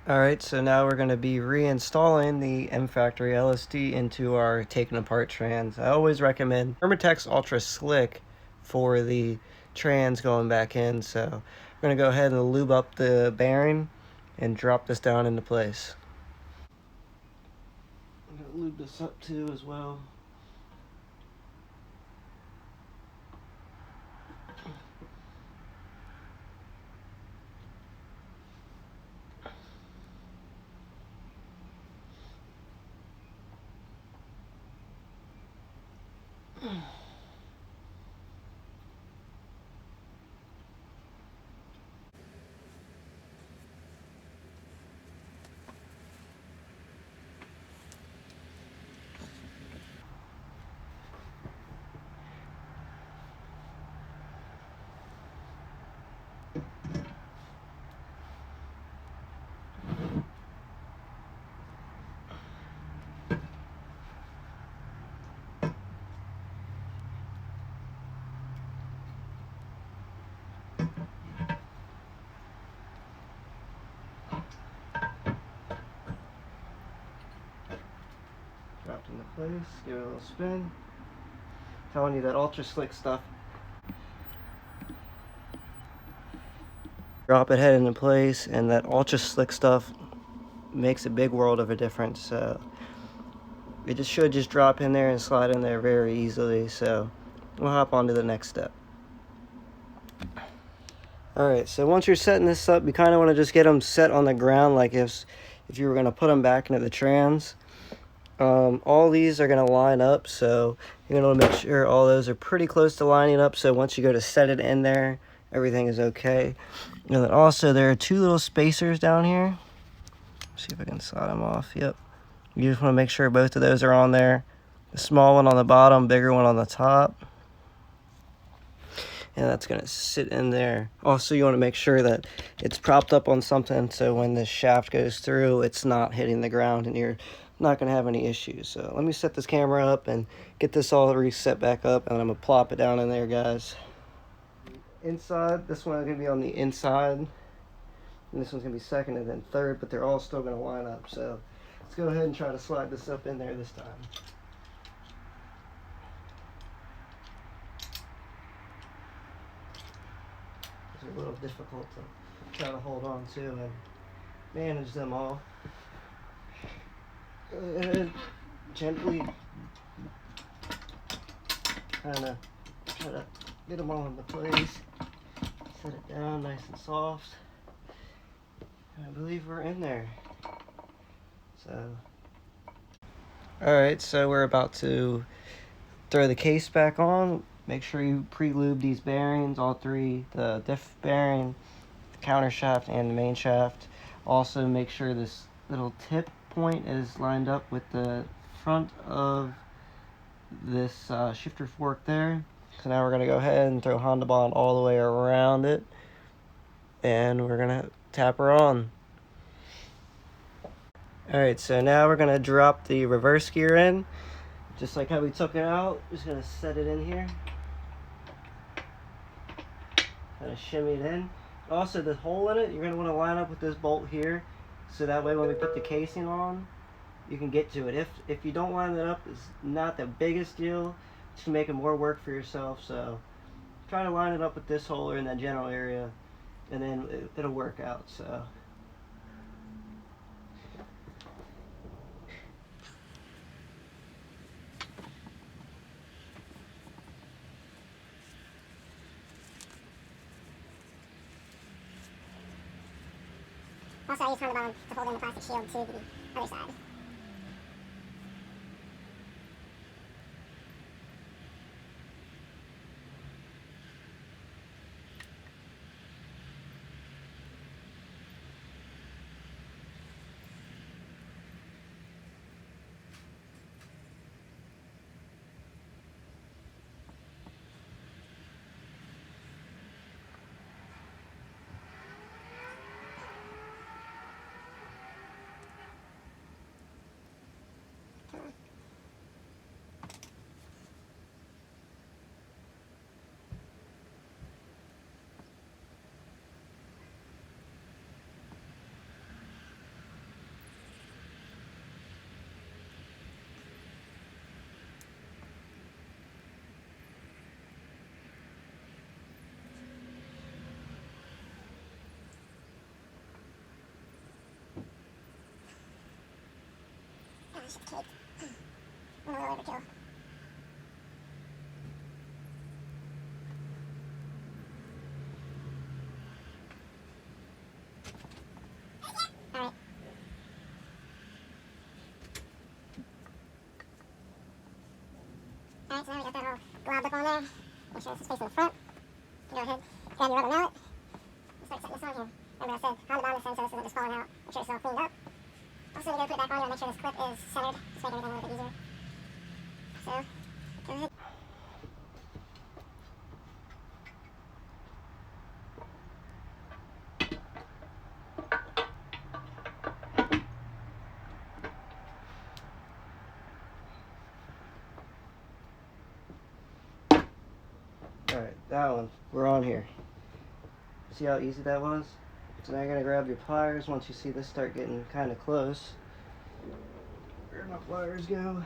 Alright, so now we're going to be reinstalling the M Factory LSD into our taken apart trans. I always recommend Thermatex Ultra Slick for the trans going back in, so we're going to go ahead and lube up the bearing and drop this down into place. I'm going to lube this up too as well. Dropped into place, give it a little spin. Telling you that ultra slick stuff. Drop it head into place, and that ultra slick stuff makes a big world of a difference. So it just should just drop in there and slide in there very easily. So we'll hop on to the next step. Alright, so once you're setting this up, you kind of want to just get them set on the ground like if you were going to put them back into the trans. All these are going to line up, so you're going to make sure all those are pretty close to lining up, so once you go to set it in there, everything is okay. And then also there are two little spacers down here. See if I can slide them off. Yep. You just want to make sure both of those are on there. The small one on the bottom, bigger one on the top. And that's going to sit in there. Also, you want to make sure that it's propped up on something so when the shaft goes through, it's not hitting the ground and you're not going to have any issues. So let me set this camera up and get this all reset back up, and I'm going to plop it down in there, guys. Inside, this one is going to be on the inside, and this one's going to be second and then third, but they're all still going to line up. So let's go ahead and try to slide this up in there this time. These are a little difficult to try to hold on to and manage them all. Go ahead, gently kind of try to get them all into place. Set it down nice and soft. And I believe we're in there. So, alright, so we're about to throw the case back on. Make sure you pre-lube these bearings, all three, the diff bearing, the counter shaft, and the main shaft. Also make sure this little tip point is lined up with the front of this shifter fork there. So now we're going to go ahead and throw Honda Bond all the way around it, and we're going to tap her on. Alright, so now we're going to drop the reverse gear in, just like how we took it out. Just going to set it in here. Kind of shimmy it in. Also, the hole in it, you're going to want to line up with this bolt here, so that way when we put the casing on, you can get to it. If you don't line it up, it's not the biggest deal. Just make it more work for yourself. So try to line it up with this hole or in that general area, and then it'll work out. So. Also, I use Honda Bond to hold in the plastic shield to the other side. Shit's caked. I'm a little overkill. Alright. Alright, so now we got that all globbed up on there. Make sure it's facing the front. Go ahead, grab your rubber mallet, and start setting this on here. Remember I said on the bottom of the stem so this isn't just falling out. Make sure it's all cleaned up. Also, we gotta put it back on here and make sure this clip is centered. Just make everything a little bit easier. So, go ahead. Alright, that one. We're on here. See how easy that was? So now you're going to grab your pliers once you see this start getting kind of close. Where my pliers go?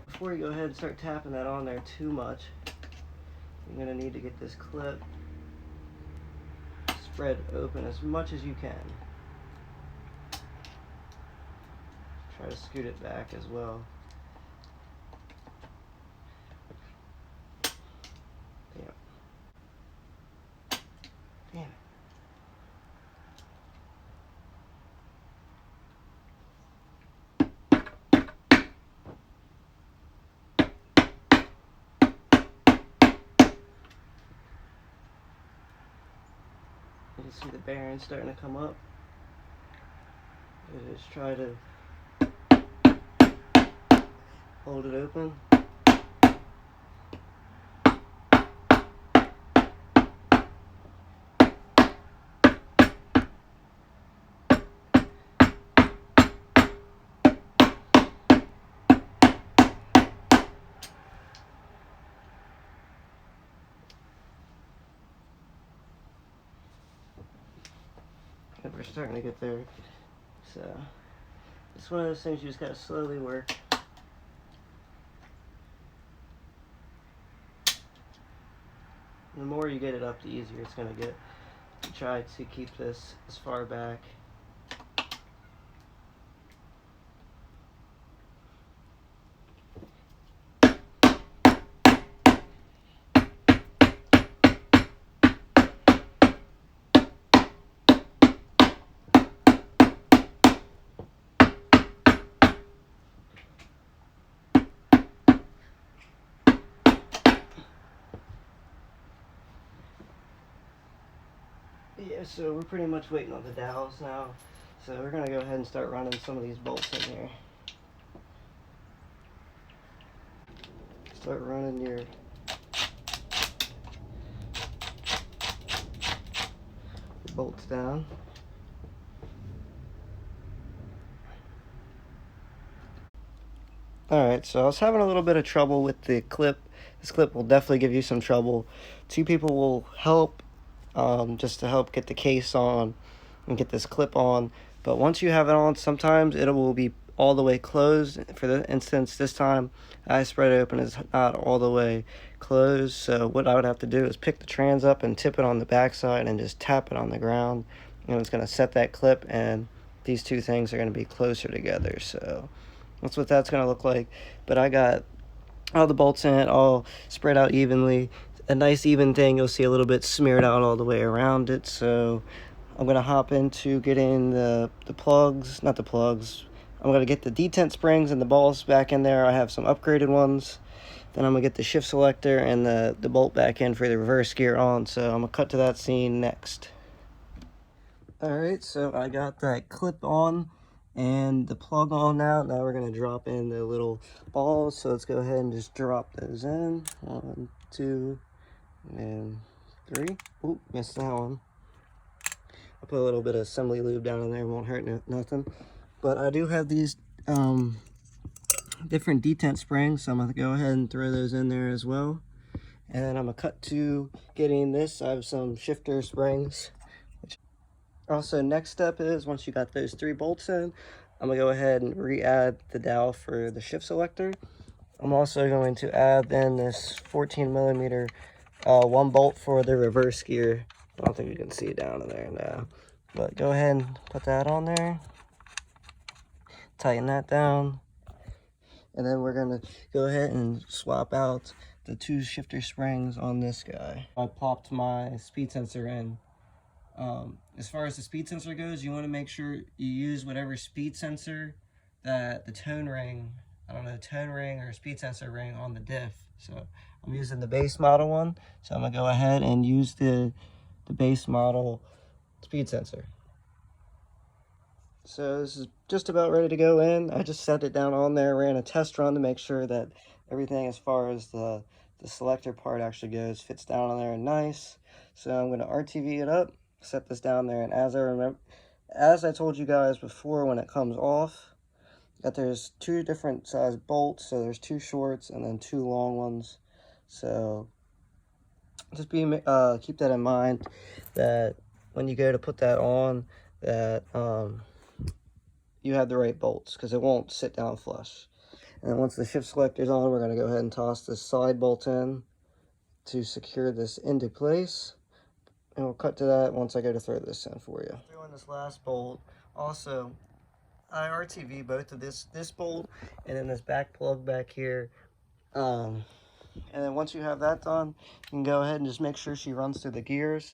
Before you go ahead and start tapping that on there too much, you're going to need to get this clip spread open as much as you can. Try to scoot it back as well. Damn it. You can see the bearing starting to come up. You just try to hold it open. And we're starting to get there. So it's one of those things you just gotta slowly work. The more you get it up, the easier it's gonna get. Try to keep this as far back. Yeah, so we're pretty much waiting on the dowels now. So we're gonna go ahead and start running some of these bolts in here. Start running your bolts down. Alright, so I was having a little bit of trouble with the clip. This clip will definitely give you some trouble. Two people will help, just to help get the case on and get this clip on. But once you have it on, sometimes it will be all the way closed. For the instance, this time I spread it open, it's not all the way closed. So what I would have to do is pick the trans up and tip it on the backside and just tap it on the ground. And it's going to set that clip, and these two things are going to be closer together. So that's what that's going to look like. But I got all the bolts in it, all spread out evenly. A nice even thing, you'll see a little bit smeared out all the way around it. So I'm going to hop into getting the plugs, not the plugs. I'm going to get the detent springs and the balls back in there. I have some upgraded ones. Then I'm going to get the shift selector and the bolt back in for the reverse gear on. So I'm going to cut to that scene next. Alright, so I got that clip on and the plug on now. Now we're going to drop in the little balls. So let's go ahead and just drop those in. 1, 2, and 3. Oop, missed that one. I'll put a little bit of assembly lube down in there. It won't hurt nothing. But I do have these different detent springs, so I'm going to go ahead and throw those in there as well. And then I'm going to cut to getting this. I have some shifter springs. Also, next step is, once you got those 3 bolts in, I'm going to go ahead and re-add the dowel for the shift selector. I'm also going to add then this 14mm 1 bolt for the reverse gear. I don't think you can see it down in there now. But go ahead and put that on there. Tighten that down. And then we're gonna go ahead and swap out the 2 shifter springs on this guy. I popped my speed sensor in. As far as the speed sensor goes, you want to make sure you use whatever speed sensor that the tone ring, I don't know, tone ring or speed sensor ring on the diff. So I'm using the base model one. So I'm gonna go ahead and use the base model speed sensor. So this is just about ready to go in. I just set it down on there, ran a test run to make sure that everything as far as the selector part actually goes fits down on there and nice. So I'm going to RTV it up, set this down there, and as I told you guys before, when it comes off, that there's 2 different size bolts. So there's 2 shorts and then 2 long ones. So just keep that in mind, that when you go to put that on, that you have the right bolts, because it won't sit down flush. And then once the shift selector's on, we're going to go ahead and toss this side bolt in to secure this into place. And we'll cut to that once I go to throw this in for you. Throw in this last bolt. Also, I RTV both of this bolt and then this back plug back here. And then once you have that done, you can go ahead and just make sure she runs through the gears.